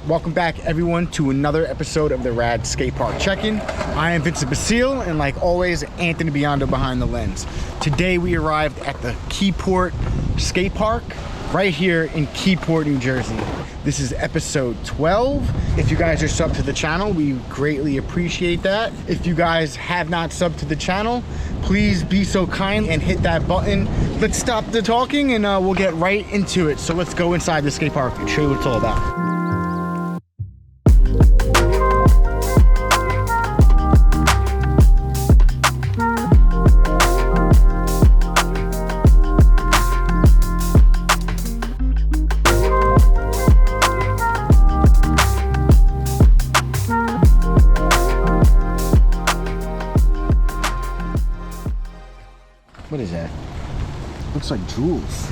Welcome back everyone to another episode of the R.A.D Skatepark Check-In. I am Vincent Basile, and like always, Anthony Biondo behind the lens. Today we arrived at the Keyport Skatepark right here in Keyport, New Jersey. This is episode 12. If you guys are subbed to the channel, we greatly appreciate that. If you guys have not subbed to the channel, please be so kind and hit that button. Let's stop the talking and we'll get right into it. So let's go inside the skate park and show you what it's all about. What is that? Looks like jewels.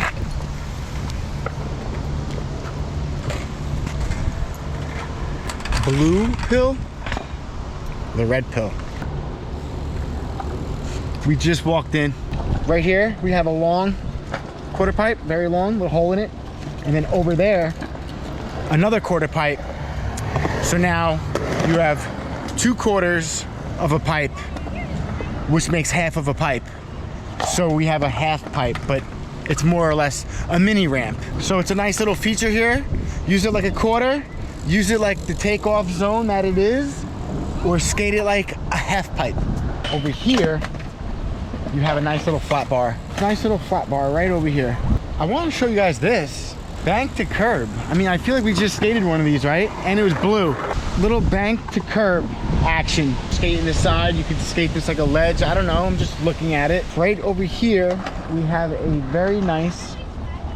Blue pill? The red pill. We just walked in. Right here, we have a long quarter pipe, very long, with a hole in it. And then over there, another quarter pipe. So now you have 2/4 of a pipe, which makes half of a pipe. So we have a half pipe, but it's more or less a mini ramp. So it's a nice little feature here. Use it like a quarter, use it like the takeoff zone that it is, or skate it like a half pipe. Over here, you have a nice little flat bar. Nice little flat bar right over here. I want to show you guys this. Bank to curb. I mean, I feel like we just skated one of these, right? And it was blue. Little bank to curb action. Skating this side, you could skate this like a ledge. I don't know, I'm just looking at it. Right over here, we have a very nice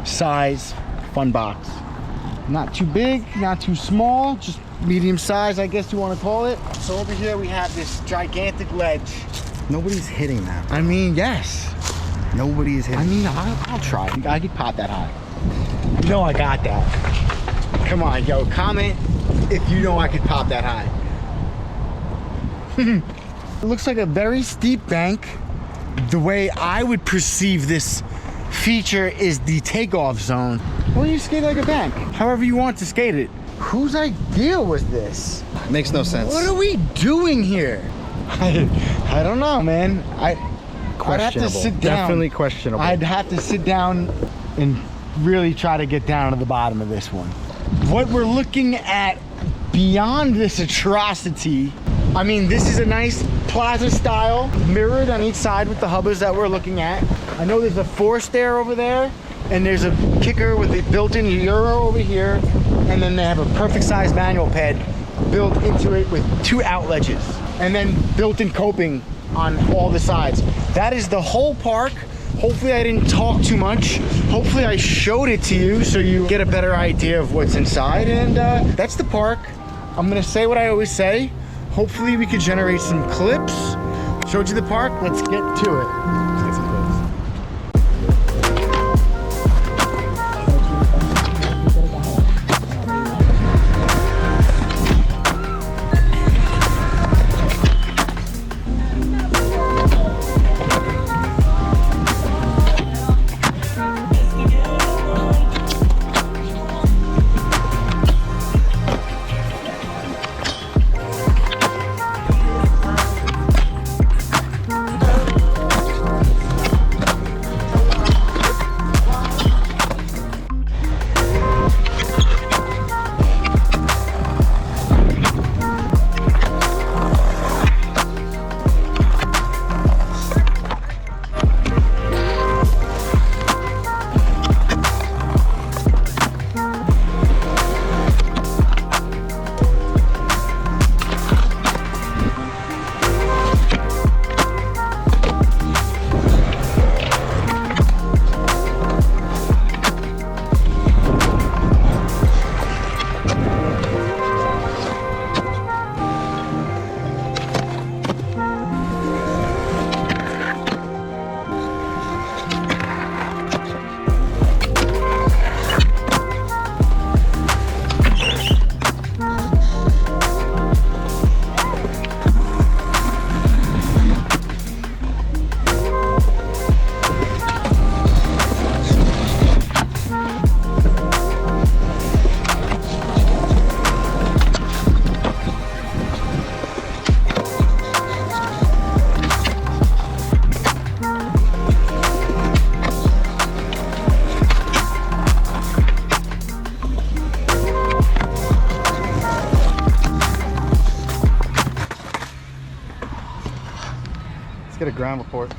size fun box. Not too big, not too small, just medium size, I guess you want to call it. So over here we have this gigantic ledge. Nobody's hitting that. I mean, yes. Nobody's hitting. I mean, I'll try. I could pop that high. You know I got that. Come on, yo, comment if you know I could pop that high. It looks like a very steep bank. The way I would perceive this feature is the takeoff zone. Well, you skate like a bank, however you want to skate it. Whose idea was this? Makes no sense. What are we doing here? I don't know, man. I'd have to sit down. Definitely questionable. I'd have to sit down and really try to get down to the bottom of this one. What we're looking at beyond this atrocity, I mean, this is a nice plaza style, mirrored on each side with the hubbers that we're looking at. I know there's a force there over there, and there's a kicker with a built-in Euro over here, and then they have a perfect size manual pad built into it with 2 out ledges, and then built-in coping on all the sides. That is the whole park. Hopefully I didn't talk too much. Hopefully I showed it to you so you get a better idea of what's inside. And that's the park. I'm gonna say what I always say. Hopefully we could generate some clips. Showed you the park, let's get to it. Let's get some clips. a ground report.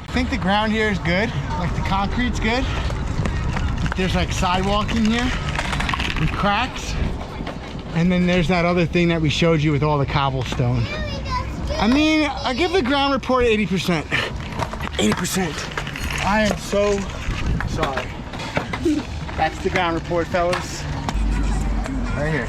I think the ground here is good. Like the concrete's good. There's like sidewalk in here with cracks. And then there's that other thing that we showed you with all the cobblestone. I mean, I give the ground report 80%. 80%. I am so sorry. That's the ground report, fellas. Right here.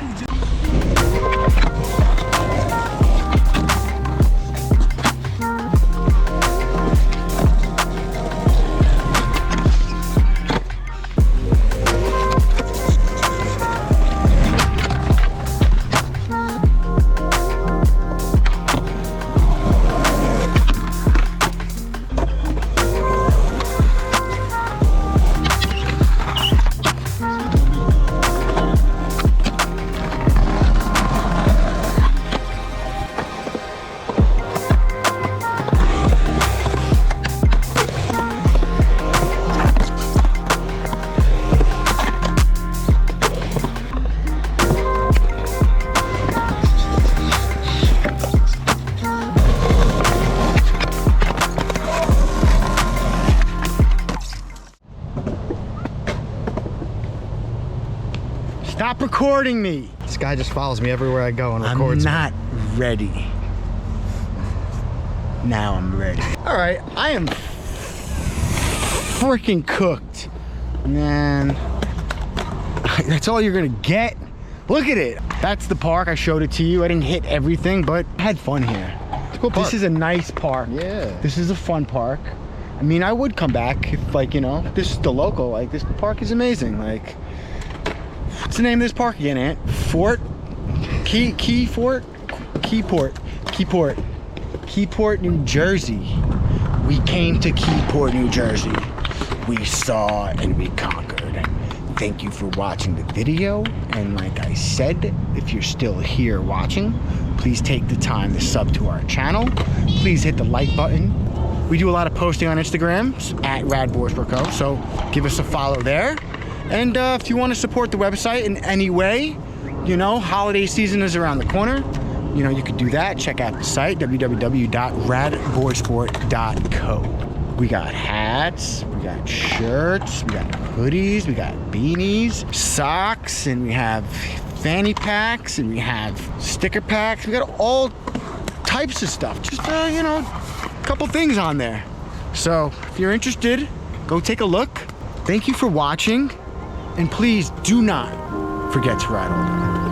Stop recording me. This guy just follows me everywhere I go and records. I'm not ready. Now I'm ready. All right, I am freaking cooked. Man, that's all you're gonna get? Look at it. That's the park. I showed it to you. I didn't hit everything, but I had fun here. It's a cool park. This is a nice park. Yeah. This is a fun park. I mean, I would come back if, like, you know, this is the local. Like, this park is amazing. Like, what's the name of this park again, Ant? Keyport, New Jersey. We came to Keyport, New Jersey. We saw and we conquered. Thank you for watching the video. And like I said, if you're still here watching, please take the time to sub to our channel. Please hit the like button. We do a lot of posting on Instagram at R.A.D Boardsport, so give us a follow there. And if you want to support the website in any way, you know, holiday season is around the corner. You know, you could do that. Check out the site, www.radboardsport.co. We got hats, we got shirts, we got hoodies, we got beanies, socks, and we have fanny packs, and we have sticker packs. We got all types of stuff. Just, you know, a couple things on there. So if you're interested, go take a look. Thank you for watching. And please do not forget to ride all the way.